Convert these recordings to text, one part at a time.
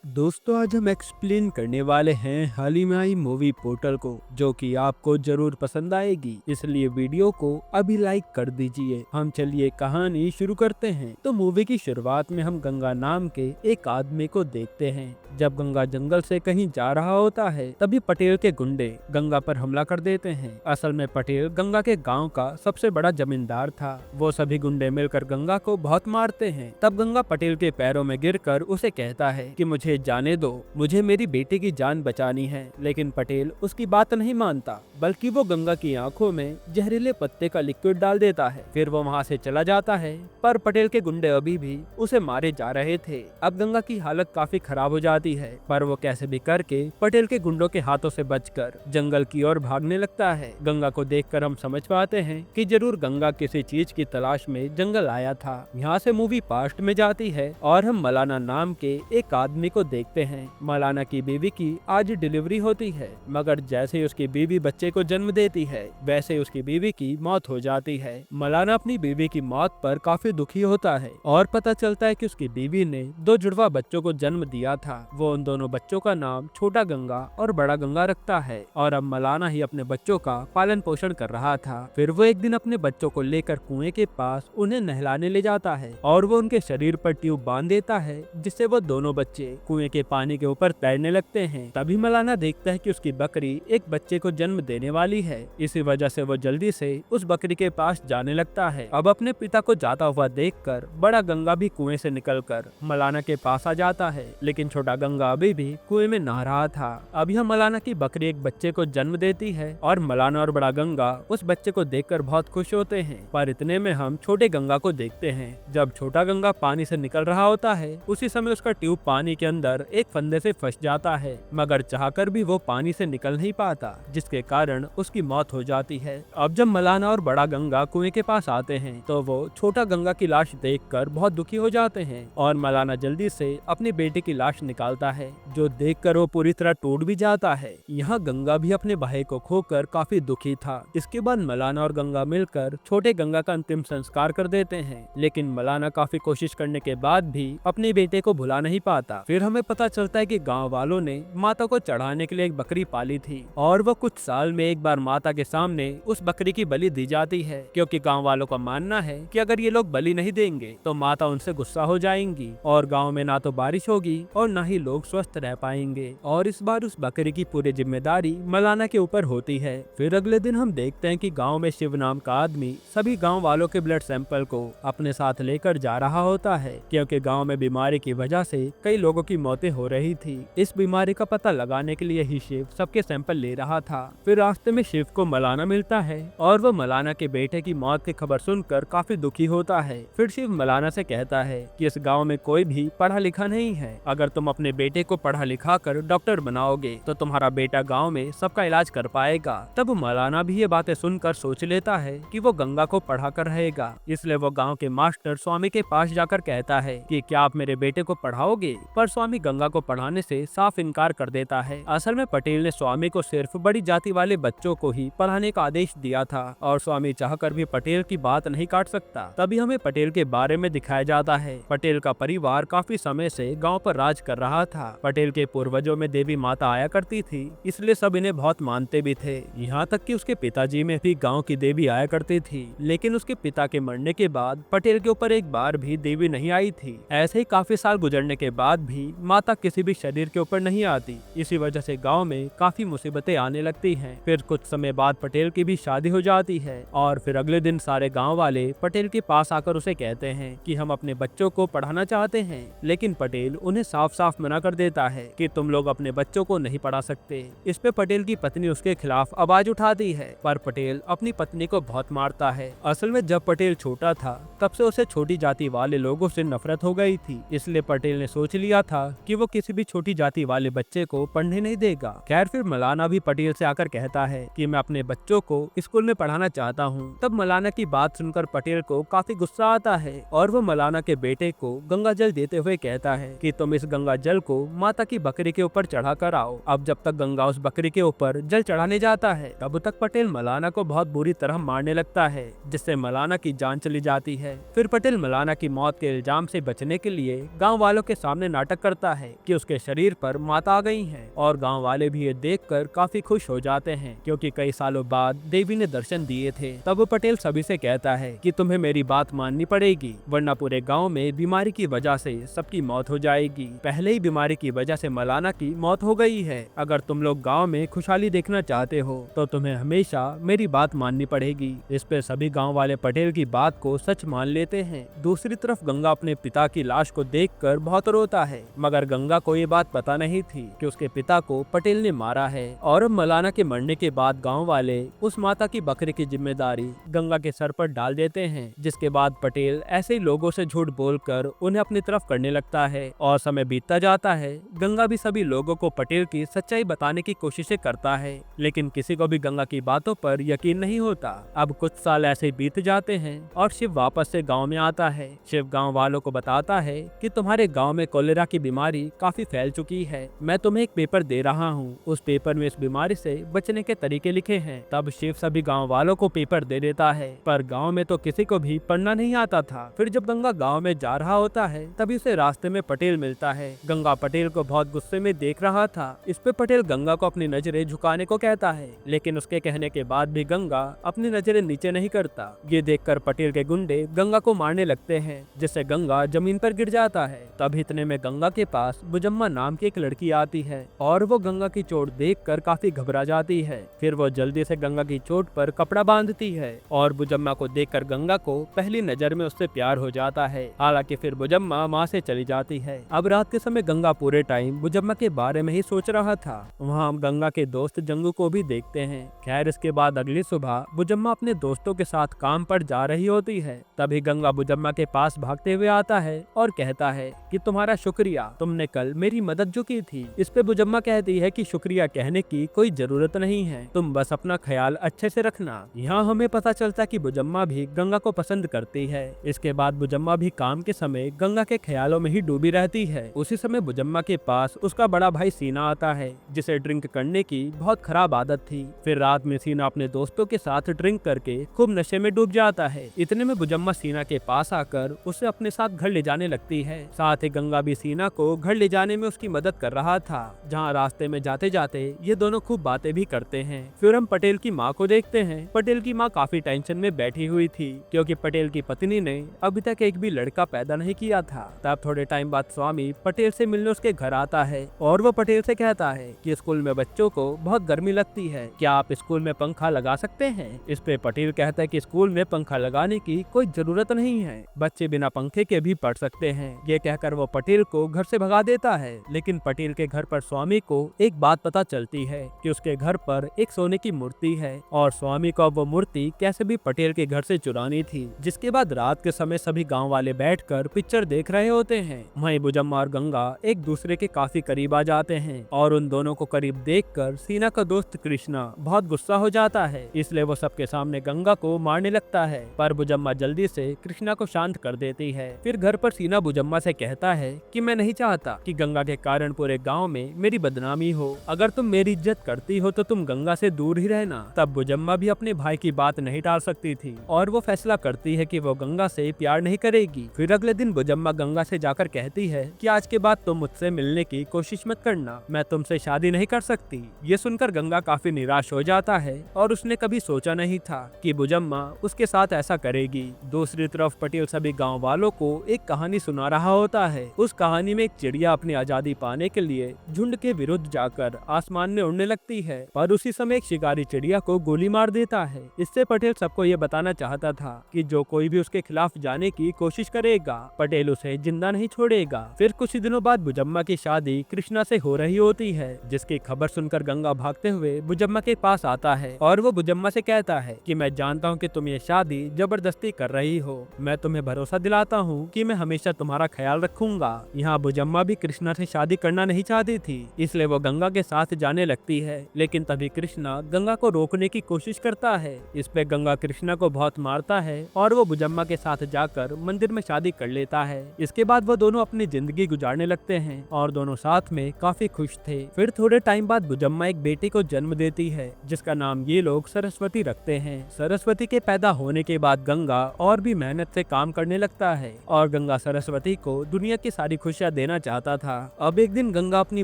दोस्तों, आज हम एक्सप्लेन करने वाले हैं हाल ही में आई मूवी पोर्टल को, जो कि आपको जरूर पसंद आएगी, इसलिए वीडियो को अभी लाइक कर दीजिए। हम चलिए कहानी शुरू करते हैं। तो मूवी की शुरुआत में हम गंगा नाम के एक आदमी को देखते हैं। जब गंगा जंगल से कहीं जा रहा होता है, तभी पटेल के गुंडे गंगा पर हमला कर देते हैं। असल में पटेल गंगा के गाँव का सबसे बड़ा जमींदार था। वो सभी गुंडे मिलकर गंगा को बहुत मारते हैं। तब गंगा पटेल के पैरों में गिरकर उसे कहता है कि मुझे जाने दो, मुझे मेरी बेटी की जान बचानी है। लेकिन पटेल उसकी बात नहीं मानता, बल्कि वो गंगा की आंखों में जहरीले पत्ते का लिक्विड डाल देता है। फिर वो वहाँ से चला जाता है, पर पटेल के गुंडे अभी भी उसे मारे जा रहे थे। अब गंगा की हालत काफी खराब हो जाती है, पर वो कैसे भी करके पटेल के गुंडों के हाथों से बचकर जंगल की ओर भागने लगता है। गंगा को देखकर हम समझ पाते हैं कि जरूर गंगा किसी चीज की तलाश में जंगल आया था। यहाँ से मूवी पास्ट में जाती है और हम मलाना नाम के एक आदमी को देखते हैं। मलाना की बीवी की आज डिलीवरी होती है, मगर जैसे ही उसकी बीवी बच्चे को जन्म देती है, वैसे ही उसकी बीवी की मौत हो जाती है। मलाना अपनी बीवी की मौत पर काफी दुखी होता है और पता चलता है कि उसकी बीवी ने 2 जुड़वा बच्चों को जन्म दिया था। वो उन दोनों बच्चों का नाम छोटा गंगा और बड़ा गंगा रखता है और अब मलाना ही अपने बच्चों का पालन पोषण कर रहा था। फिर वो एक दिन अपने बच्चों को लेकर कुएं के पास उन्हें नहलाने ले जाता है और वो उनके शरीर पर ट्यूब बांध देता है, जिससे वो दोनों बच्चे कुएं के पानी के ऊपर तैरने लगते हैं। तभी मलाना देखता है कि उसकी बकरी एक बच्चे को जन्म देने वाली है। इसी वजह से वो जल्दी से उस बकरी के पास जाने लगता है। अब अपने पिता को जाता हुआ देखकर बड़ा गंगा भी कुएं से निकलकर मलाना के पास आ जाता है, लेकिन छोटा गंगा अभी भी कुएं में नहा रहा था। अब यह मलाना की बकरी एक बच्चे को जन्म देती है और मलाना और बड़ा गंगा उस बच्चे को देखकर बहुत खुश होते हैं। पर इतने में हम छोटे गंगा को देखते हैं। जब छोटा गंगा पानी से निकल रहा होता है, उसी समय उसका ट्यूब पानी के अंदर एक फंदे से फंस जाता है, मगर चाहकर भी वो पानी से निकल नहीं पाता, जिसके कारण उसकी मौत हो जाती है। अब जब मलाना और बड़ा गंगा कुएं के पास आते हैं, तो वो छोटा गंगा की लाश देखकर बहुत दुखी हो जाते हैं और मलाना जल्दी से अपनी बेटी की लाश निकालता है, जो देखकर वो पूरी तरह टूट भी जाता है। यहाँ गंगा भी अपने भाई को खोकर काफी दुखी था। इसके बाद मलाना और गंगा मिलकर छोटे गंगा का अंतिम संस्कार कर देते हैं, लेकिन मलाना काफी कोशिश करने के बाद भी अपने बेटे को भुला नहीं पाता। फिर हमें पता चलता है कि गांव वालों ने माता को चढ़ाने के लिए एक बकरी पाली थी और वो कुछ साल में एक बार माता के सामने उस बकरी की बलि दी जाती है, क्योंकि गांव वालों का मानना है कि अगर ये लोग बलि नहीं देंगे तो माता उनसे गुस्सा हो जाएंगी और गांव में ना तो बारिश होगी और ना ही लोग स्वस्थ रह पाएंगे। और इस बार उस बकरी की पूरी जिम्मेदारी मलाना के ऊपर होती है। फिर अगले दिन हम देखते हैं कि गाँव में शिव नाम का आदमी सभी गाँव वालों के ब्लड सैंपल को अपने साथ लेकर जा रहा होता है, क्योंकि गाँव में बीमारी की वजह से कई लोगों की मौतें हो रही थी। इस बीमारी का पता लगाने के लिए ही शिव सबके सैंपल ले रहा था। फिर रास्ते में शिव को मलाना मिलता है और वो मलाना के बेटे की मौत की खबर सुनकर काफी दुखी होता है। फिर शिव मलाना से कहता है कि इस गांव में कोई भी पढ़ा लिखा नहीं है। अगर तुम अपने बेटे को पढ़ा लिखा कर डॉक्टर बनाओगे तो तुम्हारा बेटा गाँव में सबका इलाज कर पाएगा। तब मलाना भी ये बातें सुनकर सोच लेता है कि वो गंगा को पढ़ा कर रहेगा, इसलिए वो गाँव के मास्टर स्वामी के पास जाकर कहता है कि क्या आप मेरे बेटे को पढ़ाओगे। पर स्वामी गंगा को पढ़ाने से साफ इनकार कर देता है। असल में पटेल ने स्वामी को सिर्फ बड़ी जाति वाले बच्चों को ही पढ़ाने का आदेश दिया था और स्वामी चाहकर भी पटेल की बात नहीं काट सकता। तभी हमें पटेल के बारे में दिखाया जाता है। पटेल का परिवार काफी समय से गांव पर राज कर रहा था। पटेल के पूर्वजों में देवी माता आया करती थी, इसलिए सब इन्हें बहुत मानते भी थे। यहाँ तक कि उसके पिताजी में भी गाँव की देवी आया करती थी, लेकिन उसके पिता के मरने के बाद पटेल के ऊपर एक बार भी देवी नहीं आई थी। ऐसे ही काफी साल गुजरने के बाद भी माता किसी भी शरीर के ऊपर नहीं आती। इसी वजह से गांव में काफी मुसीबतें आने लगती हैं। फिर कुछ समय बाद पटेल की भी शादी हो जाती है और फिर अगले दिन सारे गांव वाले पटेल के पास आकर उसे कहते हैं कि हम अपने बच्चों को पढ़ाना चाहते हैं, लेकिन पटेल उन्हें साफ साफ मना कर देता है कि तुम लोग अपने बच्चों को नहीं पढ़ा सकते। इस पे पटेल की पत्नी उसके खिलाफ आवाज उठाती है, पर पटेल अपनी पत्नी को बहुत मारता है। असल में जब पटेल छोटा था तब से उसे छोटी जाति वाले लोगों से नफरत हो गई थी, इसलिए पटेल ने सोच लिया था कि वो किसी भी छोटी जाति वाले बच्चे को पढ़ने नहीं देगा। खैर फिर मलाना भी पटेल से आकर कहता है कि मैं अपने बच्चों को स्कूल में पढ़ाना चाहता हूँ। तब मलाना की बात सुनकर पटेल को काफी गुस्सा आता है और वो मलाना के बेटे को गंगा जल देते हुए कहता है कि तुम इस गंगा जल जल को माता की बकरी के ऊपर चढ़ा कर आओ। अब जब तक गंगा उस बकरी के ऊपर जल चढ़ाने जाता है तब तक पटेल मलाना को बहुत बुरी तरह मारने लगता है, जिससे मलाना की जान चली जाती है। फिर पटेल मलाना की मौत के इल्जाम से बचने के लिए गाँव वालों के सामने नाटक करता है कि उसके शरीर पर माता आ गई है, और गाँव वाले भी ये देखकर काफी खुश हो जाते हैं क्योंकि कई सालों बाद देवी ने दर्शन दिए थे। तब पटेल सभी से कहता है कि तुम्हें मेरी बात माननी पड़ेगी, वरना पूरे गांव में बीमारी की वजह से सबकी मौत हो जाएगी। पहले ही बीमारी की वजह से मलाना की मौत हो गई है। अगर तुम लोग गांव में खुशहाली देखना चाहते हो तो तुम्हें हमेशा मेरी बात माननी पड़ेगी। इस पे सभी गांव वाले पटेल की बात को सच मान लेते हैं। दूसरी तरफ गंगा अपने पिता की लाश को देखकर बहुत रोता है, मगर गंगा को ये बात पता नहीं थी कि उसके पिता को पटेल ने मारा है। और मलाना के मरने के बाद गाँव वाले उस माता की बकरी की जिम्मेदारी गंगा के सर पर डाल देते हैं, जिसके बाद पटेल ऐसे ही लोगों से झूठ बोलकर उन्हें अपनी तरफ करने लगता है। और समय बीतता जाता है, गंगा भी सभी लोगों को पटेल की सच्चाई बताने की कोशिशें करता है, लेकिन किसी को भी गंगा की बातों पर यकीन नहीं होता। अब कुछ साल ऐसे बीत जाते हैं और शिव वापस से गांव में आता है। शिव गांव वालों को बताता है कि तुम्हारे गांव में कोलेरा की बीमारी काफी फैल चुकी है, मैं तुम्हें एक पेपर दे रहा हूँ। उस पेपर में इस बीमारी से बचने के तरीके लिखे हैं। तब शिव सभी गाँव वालों को पेपर दे देता है, पर गांव में तो किसी को भी पढ़ना नहीं आता था। फिर जब गंगा गांव में जा रहा होता है तभी उसे रास्ते में पटेल मिलता है। गंगा पटेल को बहुत गुस्से में देख रहा था। इस पे पटेल गंगा को अपनी नजरें झुकाने को कहता है, लेकिन उसके कहने के बाद भी गंगा अपनी नजरें नीचे नहीं करता। ये देखकर पटेल के गुंडे गंगा को मारने लगते हैं, जिससे गंगा जमीन पर गिर जाता है। तब इतने में गंगा के पास बुजम्मा नाम की एक लड़की आती है और वो गंगा की चोट देखकर काफी घबरा जाती है। फिर वो जल्दी से गंगा की चोट पर कपड़ा बांधती है और बुजम्मा को देखकर गंगा को पहली नजर में उससे प्यार हो जाता है। हालांकि फिर बुजम्मा माँ से चली जाती है। अब रात के समय गंगा पूरे टाइम बुजम्मा के बारे में ही सोच रहा था। वहाँ हम गंगा के दोस्त जंगू को भी देखते हैं। खैर, इसके बाद अगली सुबह बुजम्मा अपने दोस्तों के साथ काम पर जा रही होती है। तभी गंगा बुजम्मा के पास भागते हुए आता है और कहता है कि तुम्हारा शुक्रिया, तुमने कल मेरी मदद जो की थी। इस पे बुजम्मा कहती है कि शुक्रिया कहने की कोई जरूरत नहीं है, तुम बस अपना ख्याल अच्छे से रखना। यहाँ हमें पता चलता कि बुजम्मा भी गंगा को पसंद करती है। इसके बाद बुजम्मा भी काम के समय गंगा के ख्यालों में ही डूबी रहती है। उसी समय बुजम्मा के पास उसका बड़ा भाई सीना आता है, जिसे ड्रिंक करने की बहुत खराब आदत थी। फिर रात में सीना अपने दोस्तों के साथ ड्रिंक करके खूब नशे में डूब जाता है। इतने में बुजम्मा सीना के पास आकर उसे अपने साथ घर ले जाने लगती है। साथ ही गंगा भी सीना को घर ले जाने में उसकी मदद कर रहा था। जहाँ रास्ते में जाते जाते ये दोनों खूब बातें भी करते हैं। फिर हम पटेल की माँ को देखते हैं। पटेल की माँ काफी टेंशन में बैठी हुई थी क्योंकि पटेल की पत्नी ने अभी तक एक भी लड़का पैदा नहीं किया था। तब थोड़े टाइम बाद स्वामी पटेल से मिलने उसके घर आता है और वो पटेल से कहता है कि स्कूल में बच्चों को बहुत गर्मी लगती है, क्या आप स्कूल में पंखा लगा सकते हैं। इस पे पटेल कहता है कि स्कूल में पंखा लगाने की कोई जरूरत नहीं है, बच्चे बिना पंखे के भी पढ़ सकते हैं। ये कहकर वो पटेल को घर से भगा देता है। लेकिन पटेल के घर पर स्वामी को एक बात पता चलती है कि उसके घर पर एक सोने की मूर्ति है और स्वामी को वो मूर्ति कैसे भी पटेल के घर से चुरानी थी। जिसके बाद रात के समय सभी गांव वाले बैठकर पिक्चर देख रहे होते हैं। वहीं बुजम्मा और गंगा एक दूसरे के काफी करीब आ जाते हैं और उन दोनों को करीब देखकर सीना का दोस्त कृष्णा बहुत गुस्सा हो जाता है, इसलिए वो सबके सामने गंगा को मारने लगता है। पर बुजम्मा जल्दी से कृष्णा को शांत कर देती है। फिर घर पर सीना बुजम्मा से कहता है कि मैं नहीं चाहता कि गंगा के कारण पूरे गाँव में मेरी बदनामी हो। अगर तुम मेरी इज्जत करती हो तो तुम गंगा से दूर ही रहना। तब बुजम्मा भी अपने भाई की बात नहीं टाल सकती थी और वो फैसला करती है कि वो गंगा से प्यार नहीं करेगी। फिर अगले दिन बुजम्मा गंगा से जाकर कहती है कि आज के बाद तुम मुझसे मिलने की कोशिश मत करना, मैं तुमसे शादी नहीं कर सकती। ये सुनकर गंगा काफी निराश हो जाता है और उसने कभी सोचा नहीं था कि बुजम्मा उसके साथ ऐसा करेगी। दूसरी तरफ पटेल सभी गाँव वालों को एक कहानी सुना रहा होता है। उस कहानी में एक चिड़िया अपनी आजादी पाने के लिए झुंड के विरुद्ध जाकर आसमान में उड़ने लगती है, पर उसी समय एक शिकारी चिड़िया को गोली मार देता है। इससे पटेल सबको ये बताना चाहता था कि जो कोई भी उसके खिलाफ जाने की कोशिश करेगा, पटेल उसे जिंदा नहीं छोड़ेगा। फिर कुछ ही दिनों बाद बुजम्मा की शादी कृष्णा से हो रही होती है, जिसकी खबर सुनकर गंगा भागते हुए बुजम्मा के पास आता है और वो बुजम्मा से कहता है कि मैं जानता हूँ कि तुम ये शादी जबरदस्ती कर रही हो, मैं तुम्हें भरोसा दिलाता हूँ कि मैं हमेशा तुम्हारा ख्याल रखूंगा। यहाँ बुजम्मा भी कृष्णा से शादी करना नहीं चाहती थी, इसलिए वो गंगा के साथ जाने लगती है। लेकिन तभी कृष्णा गंगा को रोकने की कोशिश करता है। इस पे गंगा कृष्णा को बहुत मारता है और वो बुजम्मा के साथ जाकर मंदिर में शादी कर लेता है। इसके बाद वो दोनों अपनी जिंदगी गुजारने लगते लगते हैं और दोनों साथ में काफी खुश थे। फिर थोड़े टाइम बाद बुजम्मा एक बेटी को जन्म देती है जिसका नाम ये लोग सरस्वती रखते हैं। सरस्वती के पैदा होने के बाद गंगा और भी मेहनत से काम करने लगता है और गंगा सरस्वती को दुनिया की सारी खुशियाँ देना चाहता था। अब एक दिन गंगा अपनी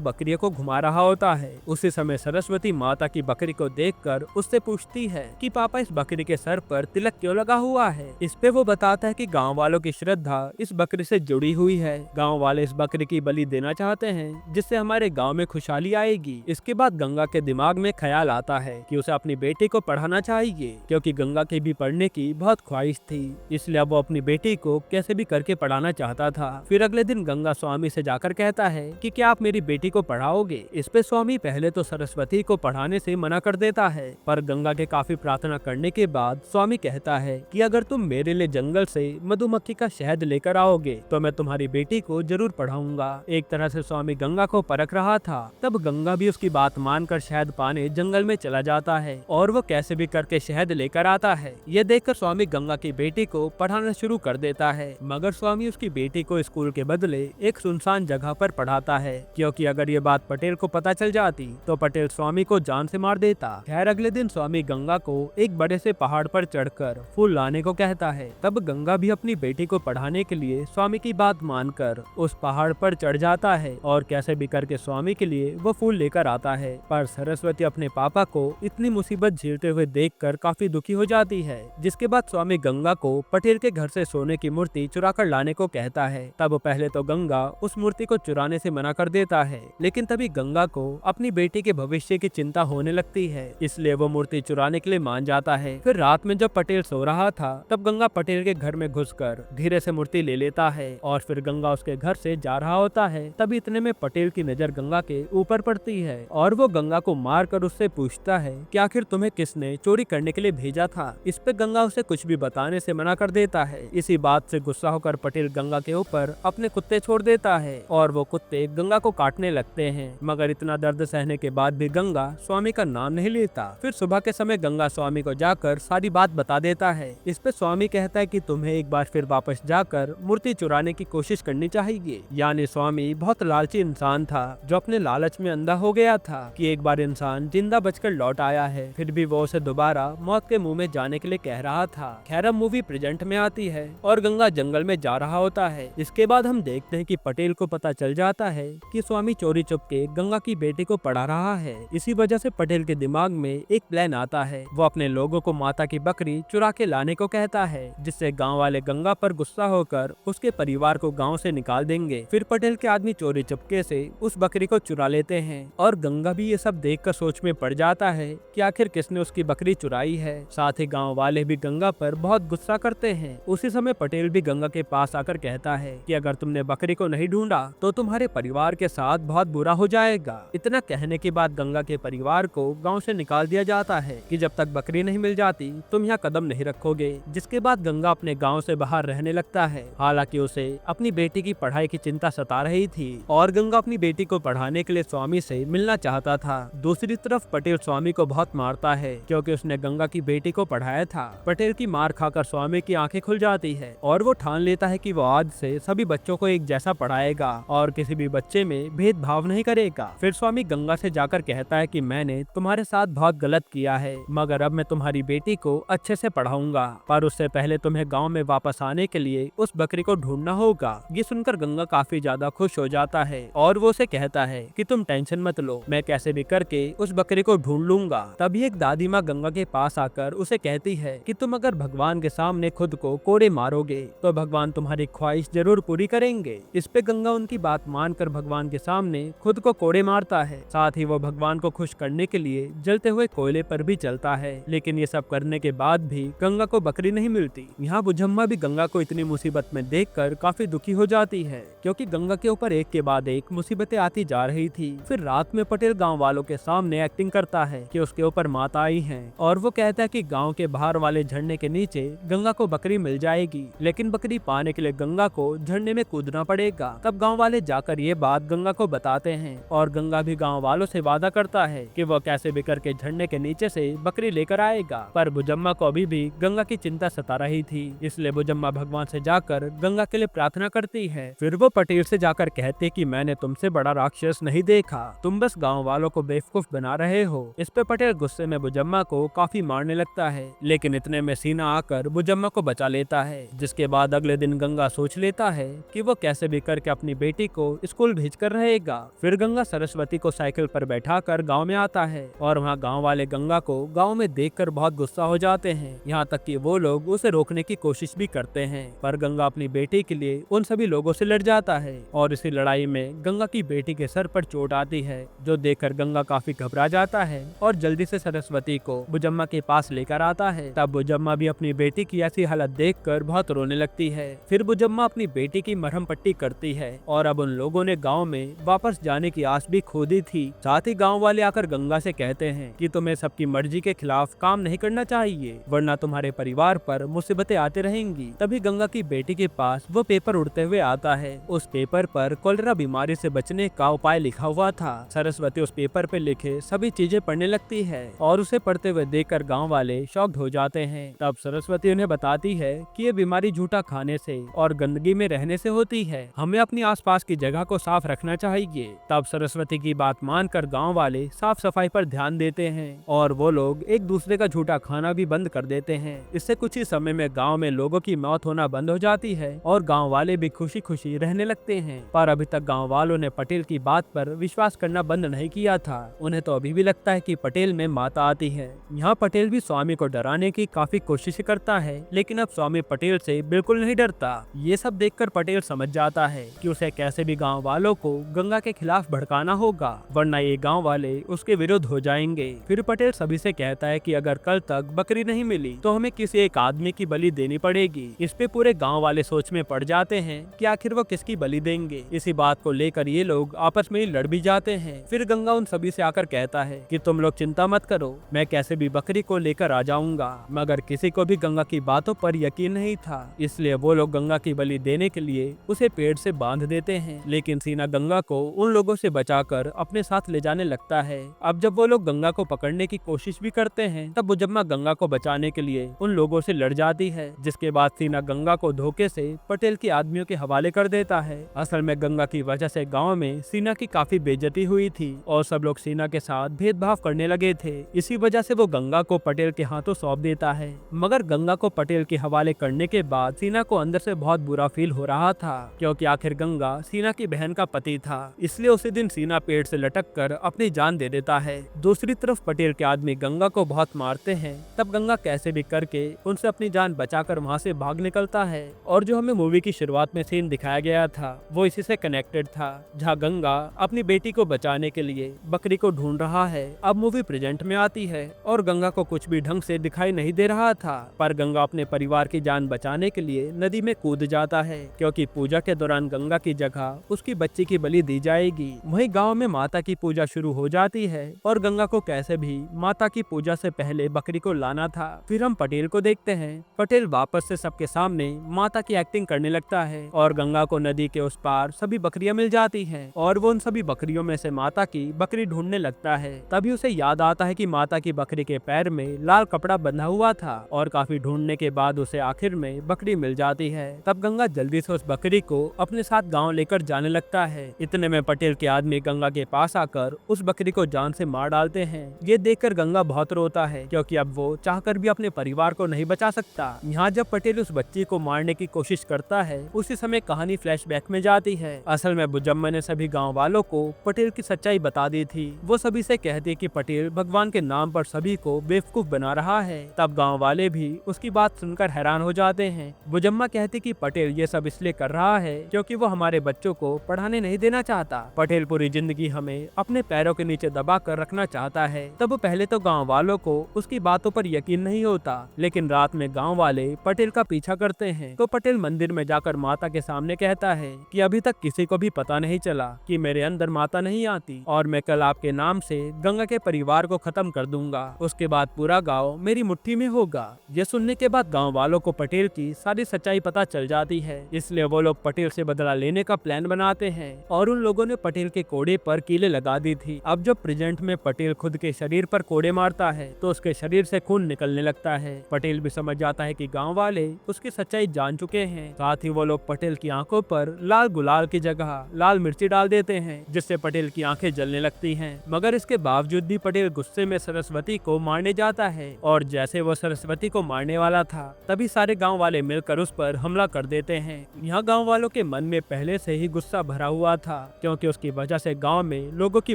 बकरियों को घुमा रहा होता है। उसी समय सरस्वती माता की बकरी को देखकर उससे पूछती है कि पापा इस बकरी के सर पर तिलक क्यों लगा हुआ है। इस पे वो बताता है कि गांव वालों की श्रद्धा इस बकरी से जुड़ी हुई है। गांव वाले इस बकरी की बलि देना चाहते हैं जिससे हमारे गांव में खुशहाली आएगी। इसके बाद गंगा के दिमाग में ख्याल आता है कि उसे अपनी बेटी को पढ़ाना चाहिए क्योंकि गंगा की भी पढ़ने की बहुत ख्वाहिश थी। इसलिए वो अपनी बेटी को कैसे भी करके पढ़ाना चाहता था। फिर अगले दिन गंगा स्वामी से जाकर कहता है कि क्या आप मेरी बेटी को पढ़ाओगे। इस पे स्वामी पहले तो सरस्वती को पढ़ाने से मना कर देता है, पर गंगा के काफी प्रार्थना करने के बाद स्वामी कहता है कि अगर तुम मेरे लिए जंगल से मधुमक्खी का शहद लेकर आओगे तो मैं तुम्हारी बेटी को जरूर पढ़ाऊंगा। एक तरह से स्वामी गंगा को परख रहा था। तब गंगा भी उसकी बात मानकर शहद पाने जंगल में चला जाता है और वो कैसे भी करके शहद लेकर आता है। ये देखकर स्वामी गंगा की बेटी को पढ़ाना शुरू कर देता है, मगर स्वामी उसकी बेटी को स्कूल के बदले एक सुनसान जगह पर पढ़ाता है क्योंकि अगर ये बात पटेल को पता चल जाती तो पटेल स्वामी को जान से मार देता। खैर अगले दिन स्वामी गंगा को एक बड़े से पहाड़ पर चढ़कर फूल लाने को कहता है। तब गंगा भी अपनी बेटी को पढ़ाने के लिए स्वामी की बात मानकर उस पहाड़ पर चढ़ जाता है और कैसे भी करके स्वामी के लिए वो फूल लेकर आता है। पर सरस्वती अपने पापा को इतनी मुसीबत झेलते हुए देखकर काफी दुखी हो जाती है, जिसके बाद स्वामी गंगा को पटेल के घर से सोने की मूर्ति चुरा कर लाने को कहता है। तब पहले तो गंगा उस मूर्ति को चुराने से मना कर देता है, लेकिन तभी गंगा को अपनी बेटी के भविष्य की चिंता होने लगती है, इसलिए वो मूर्ति चुराने के लिए मान जाता है। फिर रात में जब पटेल सो रहा था तब गंगा पटेल के घर में घुसकर धीरे से मूर्ति ले लेता है और फिर गंगा उसके घर से जा रहा होता है। तभी इतने में पटेल की नजर गंगा के ऊपर पड़ती है और वो गंगा को मार कर उससे पूछता है कि आखिर तुम्हें किसने चोरी करने के लिए भेजा था। इस पे गंगा उसे कुछ भी बताने से मना कर देता है। इसी बात से गुस्सा होकर पटेल गंगा के ऊपर अपने कुत्ते छोड़ देता है और वो कुत्ते गंगा को काटने लगते हैं, मगर इतना दर्द सहने के बाद भी गंगा स्वामी का नाम नहीं लेता। फिर सुबह के समय गंगा स्वामी को जाकर सारी बात बता देता है। इस पे स्वामी कहता है कि तुम्हें एक बार फिर वापस जाकर मूर्ति चुराने की कोशिश करनी चाहिए। यानी स्वामी बहुत लालची इंसान था जो अपने लालच में अंधा हो गया था कि एक बार इंसान जिंदा बचकर लौट आया है, फिर भी वो उसे दोबारा मौत के मुंह में जाने के लिए कह रहा था। खैर अब मूवी प्रेजेंट में आती है और गंगा जंगल में जा रहा होता है। इसके बाद हम देखते हैं कि पटेल को पता चल जाता है कि स्वामी चोरी चुपके गंगा की बेटी को पढ़ा रहा है। इसी वजह से पटेल के दिमाग में एक प्लान आता है। वो अपने लोगों को माता की बकरी चुरा के लाने को कहता है, जिससे गाँव वाले गंगा पर गुस्सा होकर उसके परिवार को गाँव से निकाल देंगे। फिर पटेल के आदमी चोरी चुपके से उस बकरी को चुरा लेते हैं और गंगा भी ये सब देखकर सोच में पड़ जाता है कि आखिर किसने उसकी बकरी चुराई है। साथ ही गांव वाले भी गंगा पर बहुत गुस्सा करते हैं। उसी समय पटेल भी गंगा के पास आकर कहता है कि अगर तुमने बकरी को नहीं ढूंढा तो तुम्हारे परिवार के साथ बहुत बुरा हो जाएगा। इतना कहने के बाद गंगा के परिवार को गाँव से निकाल दिया जाता है कि जब तक बकरी नहीं मिल जाती तुम यहाँ कदम नहीं रखोगे। जिसके बाद गंगा अपने गाँव से बाहर रहने लगता है। हालांकि उसे अपनी बेटी की पढ़ाई की चिंता सता रही थी और गंगा अपनी बेटी को पढ़ाने के लिए स्वामी से मिलना चाहता था। दूसरी तरफ पटेल स्वामी को बहुत मारता है क्योंकि उसने गंगा की बेटी को पढ़ाया था। पटेल की मार खाकर स्वामी की आंखें खुल जाती है और वो ठान लेता है कि वो आज से सभी बच्चों को एक जैसा पढ़ाएगा और किसी भी बच्चे में भेदभाव नहीं करेगा। फिर स्वामी गंगा से जाकर कहता है कि मैंने तुम्हारे साथ बहुत गलत किया है, मगर अब मैं तुम्हारी बेटी को अच्छे से पढ़ाऊंगा, पर उससे पहले तुम्हें गाँव में वापस आने के लिए उस बकरी को ढूंढना होगा। ये सुनकर गंगा काफी ज्यादा खुश हो जाता है और वो उसे कहता है कि तुम टेंशन मत लो, मैं कैसे भी करके उस बकरी को ढूंढ लूंगा। तभी एक दादी माँ गंगा के पास आकर उसे कहती है कि तुम अगर भगवान के सामने खुद को कोड़े मारोगे तो भगवान तुम्हारी ख्वाहिश जरूर पूरी करेंगे। इस पे गंगा उनकी बात मानकर भगवान के सामने खुद को कोड़े मारता है। साथ ही वो भगवान को खुश करने के लिए जलते हुए कोयले पर भी चलता है, लेकिन ये सब करने के बाद भी गंगा को बकरी नहीं मिलती। यहाँ बुझम्मा भी गंगा को इतनी मुसीबत में देखकर काफी दुखी हो जाती है क्योंकि गंगा के ऊपर एक के बाद एक मुसीबतें आती जा रही थी। फिर रात में पटेल गांव वालों के सामने एक्टिंग करता है कि उसके ऊपर माता आई है और वो कहता है कि गांव के बाहर वाले झरने के नीचे गंगा को बकरी मिल जाएगी, लेकिन बकरी पाने के लिए गंगा को झरने में कूदना पड़ेगा। तब गांव वाले जाकर ये बात गंगा को बताते हैं और गंगा भी गांव वालों से वादा करता है कि वो कैसे भी करके झरने के नीचे से बकरी लेकर आएगा। पर बुजम्मा को अभी भी गंगा की चिंता सता रही थी, इसलिए बुजम्मा भगवान से जाकर गंगा के लिए प्रार्थना करती है। फिर वो पटेल से जाकर कहते कि मैंने तुमसे बड़ा राक्षस नहीं देखा, तुम बस गाँव वालों को बेवकूफ बना रहे हो। इस पे पटेल गुस्से में बुजम्मा को काफी मारने लगता है, लेकिन इतने में सीना आकर बुजम्मा को बचा लेता है। जिसके बाद अगले दिन गंगा सोच लेता है कि वो कैसे भी करके अपनी बेटी को स्कूल भेज कर रहेगा। फिर गंगा सरस्वती को साइकिल पर बैठाकर गांव में आता है और वहां गांव वाले गंगा को गांव में देखकर बहुत गुस्सा हो जाते हैं। यहाँ तक कि वो लोग उसे रोकने की कोशिश भी करते हैं, पर गंगा अपनी बेटी के लिए उन सभी लोगों से लड़ जाता है और इसी लड़ाई में गंगा की बेटी के सर पर चोट आती है, जो देखकर गंगा काफी घबरा जाता है और जल्दी से सरस्वती को बुजम्मा के पास लेकर आता है। तब बुजम्मा भी अपनी बेटी की ऐसी हालत देखकर बहुत रोने लगती है। फिर बुजम्मा अपनी बेटी की मरहम पट्टी करती है और अब उन लोगों ने गांव में वापस जाने की आस भी खो दी थी। साथ ही गांव वाले आकर गंगा से कहते हैं कि तुम्हें सबकी मर्जी के खिलाफ काम नहीं करना चाहिए, वरना तुम्हारे परिवार पर मुसीबतें आते रहेंगी। तभी गंगा की बेटी के पास वो पेपर उड़ते हुए आता है। उस पेपर पर कॉलेरा बीमारी से बचने का उपाय लिखा हुआ था। सरस्वती उस पेपर पे लिखे सभी चीजें पढ़ने लगती है और उसे पढ़ते हुए देखकर गांव वाले शॉक्ड हो जाते हैं। तब सरस्वती उन्हें बताती है कि ये बीमारी झूठा खाने से और गंदगी में रहने से होती है, हमें अपनी आसपास की जगह को साफ रखना चाहिए। तब सरस्वती की बात मानकर गांव वाले साफ सफाई पर ध्यान देते हैं और वो लोग एक दूसरे का झूठा खाना भी बंद कर देते हैं। इससे कुछ ही समय में गांव में लोगों की मौत होना बंद हो जाती है और गांव वाले भी खुशी खुशी रहने लगते हैं। पर अभी तक गांव वालों ने पटेल की बात पर विश्वास करना बंद नहीं किया था। उन्हें तो अभी भी लगता है कि पटेल में माता आती है। यहाँ पटेल भी स्वामी को डराने की काफी कोशिश करता है, लेकिन अब स्वामी पटेल से बिल्कुल नहीं डरता। ये सब देखकर पटेल समझ जाता है कि उसे कैसे भी गांव वालों को गंगा के खिलाफ भड़काना होगा, वरना ये गांव वाले उसके विरुद्ध हो जाएंगे। फिर पटेल सभी से कहता है कि अगर कल तक बकरी नहीं मिली तो हमें किसी एक आदमी की बलि देनी पड़ेगी। इस पे पूरे गांव वाले सोच में पड़ जाते हैं कि आखिर वो किसकी बलि देंगे। इसी बात को लेकर ये लोग आपस में लड़ भी जाते हैं। फिर गंगा उन सभी से आकर कहता है कि तुम लोग चिंता मत करो, मैं कैसे भी बकरी को लेकर आ जाऊंगा। मगर किसी को भी गंगा की बातों पर यकीन नहीं था, इसलिए वो लोग गंगा की बलि देने के लिए उसे पेड़ से बांध देते हैं। लेकिन सीना गंगा को उन लोगों से बचाकर अपने साथ ले जाने लगता है। अब जब वो लोग गंगा को पकड़ने की कोशिश भी करते हैं, तब बुजम्मा गंगा को बचाने के लिए उन लोगों से लड़ जाती है, जिसके बाद सीना गंगा को धोखे से पटेल के आदमियों के हवाले कर देता है। असल में गंगा की वजह से गाँव में सीना की काफी बेइज्जती हुई थी और सब लोग सीना के साथ भेदभाव करने लगे थे। इसी वजह से वो गंगा को पटेल के हाथों सौंप देता है। मगर गंगा को पटेल के हवाले करने के बाद सीना को अंदर से बहुत बुरा फील हो रहा था, क्योंकि आखिर गंगा सीना की बहन का पति था। इसलिए उसी दिन सीना पेड़ से लटक कर अपनी जान दे देता है। दूसरी तरफ पटेल के आदमी गंगा को बहुत मारते हैं। तब गंगा कैसे भी करके उनसे अपनी जान बचाकर वहाँ से भाग निकलता है। और जो हमें मूवी की शुरुआत में सीन दिखाया गया था वो इसी से कनेक्टेड था, जहाँ गंगा अपनी बेटी को बचाने के लिए बकरी को ढूंढ रहा है। अब मूवी प्रेजेंट में आती है और गंगा को कुछ भी ढंग से दिखाई नहीं दे रहा था, पर गंगा अपने परिवार की जान बचाने के लिए नदी में कूद जाता है, क्योंकि पूजा के दौरान गंगा की जगह उसकी बच्ची की बलि दी जाएगी। वहीं गांव में माता की पूजा शुरू हो जाती है और गंगा को कैसे भी माता की पूजा से पहले बकरी को लाना था। फिर हम पटेल को देखते हैं। पटेल वापस से सबके सामने माता की एक्टिंग करने लगता है और गंगा को नदी के उस पार सभी बकरियां मिल जाती हैं और वो उन सभी बकरियों में से माता की बकरी ढूंढने लगता है। तभी उसे याद आता है कि माता की बकरी के पैर में लाल कपड़ा बंधा हुआ था और काफी ढूंढने के बाद उसे आखिर में बकरी मिल जाती है। तब गंगा जल्दी से उस बकरी को अपने साथ गांव लेकर जाने लगता है। इतने में पटेल के आदमी गंगा के पास आकर उस बकरी को जान से मार डालते हैं। ये देखकर गंगा बहुत रोता है, क्योंकि अब वो चाहकर भी अपने परिवार को नहीं बचा सकता। यहाँ जब पटेल उस बच्ची को मारने की कोशिश करता है, उसी समय कहानी फ्लैशबैक में जाती है। असल में बुजम्मा ने सभी गाँव वालों को पटेल की सच्चाई बता दी थी। वो सभी से कहती कि पटेल भगवान के नाम पर सभी को बेवकूफ बना रहा है। तब गांव वाले भी उसकी बात सुनकर हैरान हो जाते हैं। बुजम्मा कहती कि पटेल ये सब इसलिए कर रहा है क्योंकि वो हमारे बच्चों को पढ़ाने नहीं देना चाहता। पटेल पूरी जिंदगी हमें अपने पैरों के नीचे दबा कर रखना चाहता है। तब पहले तो गांव वालों को उसकी बातों पर यकीन नहीं होता, लेकिन रात में गांव वाले पटेल का पीछा करते हैं। तो पटेल मंदिर में जाकर माता के सामने कहता है कि अभी तक किसी को भी पता नहीं चला कि मेरे अंदर माता नहीं आती और मैं कल आपके नाम से गंगा के परिवार को खत्म कर दूंगा। उसके बाद पूरा गांव मेरी मुट्ठी में होगा। ये सुनने के बाद गांव वालों को पटेल की सारी सच्चाई पता चल जाती है, इसलिए वो लोग पटेल से बदला लेने का प्लान बनाते हैं और उन लोगों ने पटेल के कोड़े पर कीलें लगा दी थी। अब जब प्रेजेंट में पटेल खुद के शरीर पर कोड़े मारता है तो उसके शरीर से खून निकलने लगता है। पटेल भी समझ जाता है कि गाँव वाले उसकी सच्चाई जान चुके हैं। साथ ही वो लोग पटेल की आंखों पर लाल गुलाल की जगह लाल मिर्ची डाल देते हैं, जिससे पटेल की आंखें जलने लगती हैं। मगर इसके बावजूद भी पटेल गुस्से में सरस्वती को मारने जाता है और जैसे वो सरस्वती को मारने वाला था तभी सारे गांव वाले मिलकर उस पर हमला कर देते हैं। यहाँ गांव वालों के मन में पहले से ही गुस्सा भरा हुआ था, क्योंकि उसकी वजह से गांव में लोगों की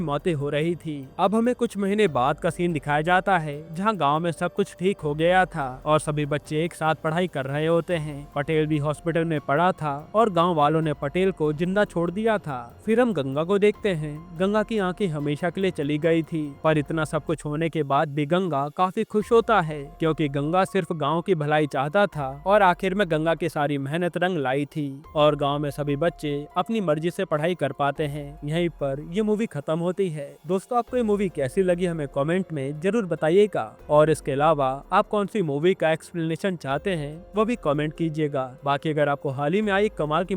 मौतें हो रही थी। अब हमें कुछ महीने बाद का सीन दिखाया जाता है, जहाँ गांव में सब कुछ ठीक हो गया था और सभी बच्चे एक साथ पढ़ाई कर रहे होते हैं। पटेल भी हॉस्पिटल में पड़ा था और गांव वालों ने पटेल को जिंदा छोड़ दिया था। फिर हम गंगा को देखते हैं। गंगा की आंखें हमेशा के लिए चली गई थी, पर इतना सब कुछ होने के बाद भी गंगा काफी खुश होता है, क्योंकि गंगा सिर्फ गांव की भलाई चाहता था और आखिर में गंगा की सारी मेहनत रंग लाई थी और गांव में सभी बच्चे अपनी मर्जी से पढ़ाई कर पाते हैं। यहीं पर ये मूवी खत्म होती है। दोस्तों, आपको ये मूवी कैसी लगी हमें कमेंट में जरूर बताइएगा और इसके अलावा आप कौन सी मूवी का एक्सप्लेनेशन चाहते हैं वो भी कमेंट कीजिएगा। बाकी अगर आपको हाल ही में आई कमाल की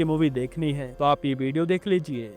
मूवी देखनी है तो आप ये वीडियो देख लीजिए।